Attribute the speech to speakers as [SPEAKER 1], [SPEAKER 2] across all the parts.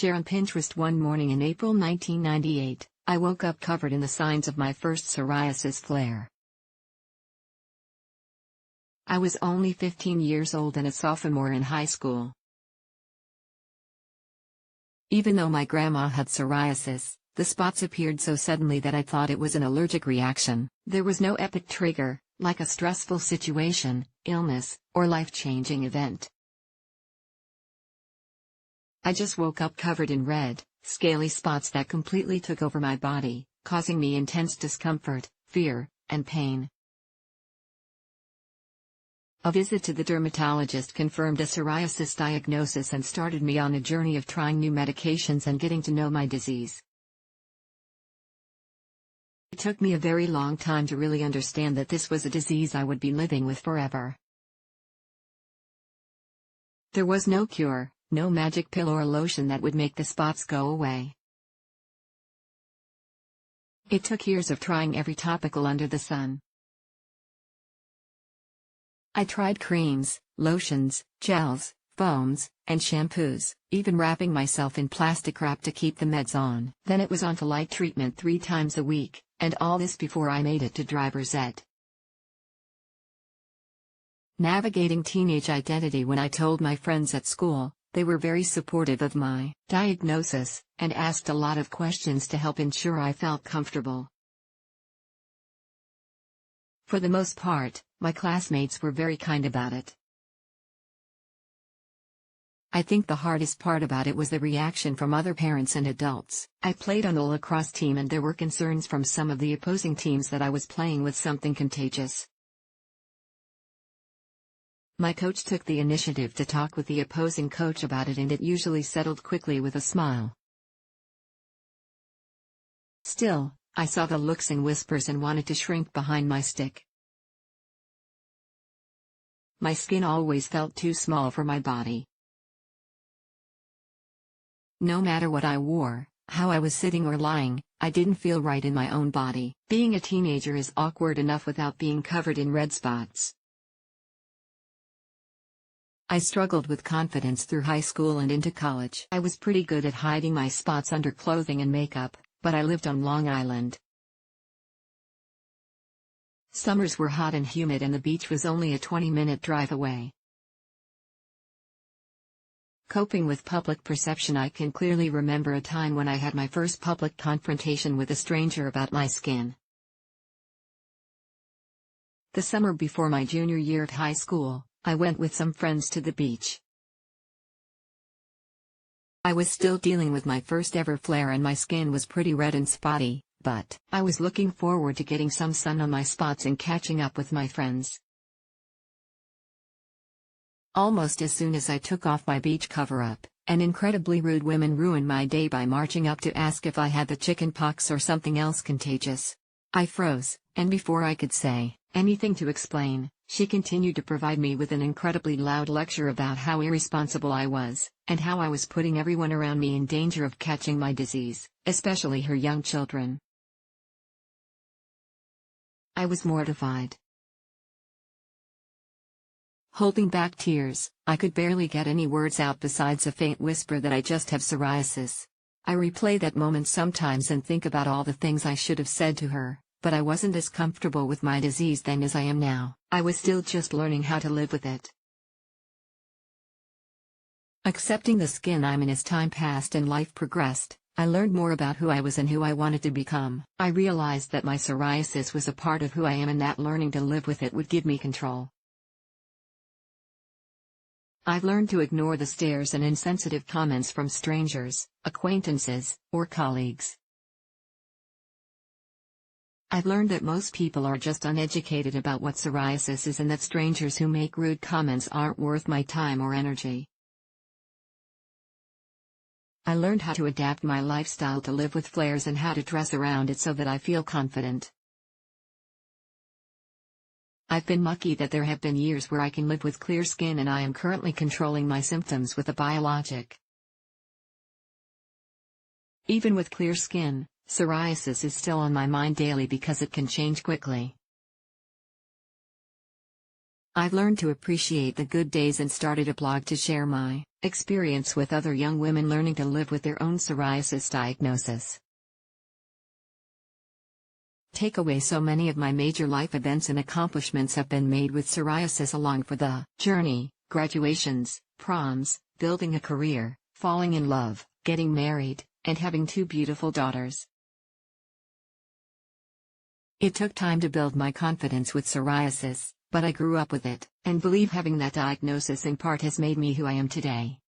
[SPEAKER 1] Share on Pinterest. One morning in April 1998, I woke up covered in the signs of my first psoriasis flare. I was only 15 years old and a sophomore in high school. Even though my grandma had psoriasis, the spots appeared so suddenly that I thought it was an allergic reaction. There was no epic trigger, like a stressful situation, illness, or life-changing event. I just woke up covered in red, scaly spots that completely took over my body, causing me intense discomfort, fear, and pain. A visit to the dermatologist confirmed a psoriasis diagnosis and started me on a journey of trying new medications and getting to know my disease. It took me a very long time to really understand that this was a disease I would be living with forever. There was no cure, no magic pill or lotion that would make the spots go away. It took years of trying every topical under the sun. I tried creams, lotions, gels, foams, and shampoos, even wrapping myself in plastic wrap to keep the meds on. Then it was on to light treatment 3 times a week, and all this before I made it to driver's ed. Navigating teenage identity. When I told my friends at school, they were very supportive of my diagnosis, and asked a lot of questions to help ensure I felt comfortable. For the most part, my classmates were very kind about it. I think the hardest part about it was the reaction from other parents and adults. I played on the lacrosse team and there were concerns from some of the opposing teams that I was playing with something contagious. My coach took the initiative to talk with the opposing coach about it, and it usually settled quickly with a smile. Still, I saw the looks and whispers and wanted to shrink behind my stick. My skin always felt too small for my body. No matter what I wore, how I was sitting or lying, I didn't feel right in my own body. Being a teenager is awkward enough without being covered in red spots. I struggled with confidence through high school and into college. I was pretty good at hiding my spots under clothing and makeup, but I lived on Long Island. Summers were hot and humid and the beach was only a 20-minute drive away. Coping with public perception. I can clearly remember a time when I had my first public confrontation with a stranger about my skin. The summer before my junior year of high school, I went with some friends to the beach. I was still dealing with my first ever flare and my skin was pretty red and spotty, but I was looking forward to getting some sun on my spots and catching up with my friends. Almost as soon as I took off my beach cover-up, an incredibly rude woman ruined my day by marching up to ask if I had the chicken pox or something else contagious. I froze, and before I could say anything to explain, she continued to provide me with an incredibly loud lecture about how irresponsible I was, and how I was putting everyone around me in danger of catching my disease, especially her young children. I was mortified. Holding back tears, I could barely get any words out besides a faint whisper that I just have psoriasis. I replay that moment sometimes and think about all the things I should have said to her, but I wasn't as comfortable with my disease then as I am now. I was still just learning how to live with it. Accepting the skin I'm in as time passed and life progressed, I learned more about who I was and who I wanted to become. I realized that my psoriasis was a part of who I am and that learning to live with it would give me control. I've learned to ignore the stares and insensitive comments from strangers, acquaintances, or colleagues. I've learned that most people are just uneducated about what psoriasis is and that strangers who make rude comments aren't worth my time or energy. I learned how to adapt my lifestyle to live with flares and how to dress around it so that I feel confident. I've been lucky that there have been years where I can live with clear skin, and I am currently controlling my symptoms with a biologic. Even with clear skin, psoriasis is still on my mind daily because it can change quickly. I've learned to appreciate the good days and started a blog to share my experience with other young women learning to live with their own psoriasis diagnosis. Takeaway: so many of my major life events and accomplishments have been made with psoriasis along for the journey: graduations, proms, building a career, falling in love, getting married, and having 2 beautiful daughters. It took time to build my confidence with psoriasis, but I grew up with it, and believe having that diagnosis in part has made me who I am today.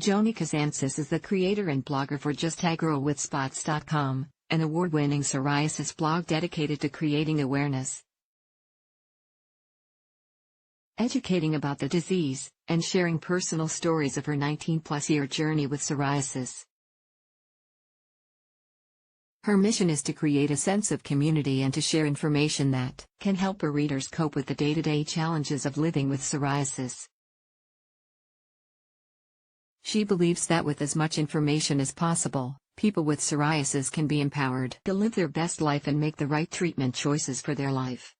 [SPEAKER 1] Joni Kazantsis is the creator and blogger for JustAGirlWithSpots.com, an award-winning psoriasis blog dedicated to creating awareness, educating about the disease, and sharing personal stories of her 19-plus-year journey with psoriasis. Her mission is to create a sense of community and to share information that can help her readers cope with the day-to-day challenges of living with psoriasis. She believes that with as much information as possible, people with psoriasis can be empowered to live their best life and make the right treatment choices for their life.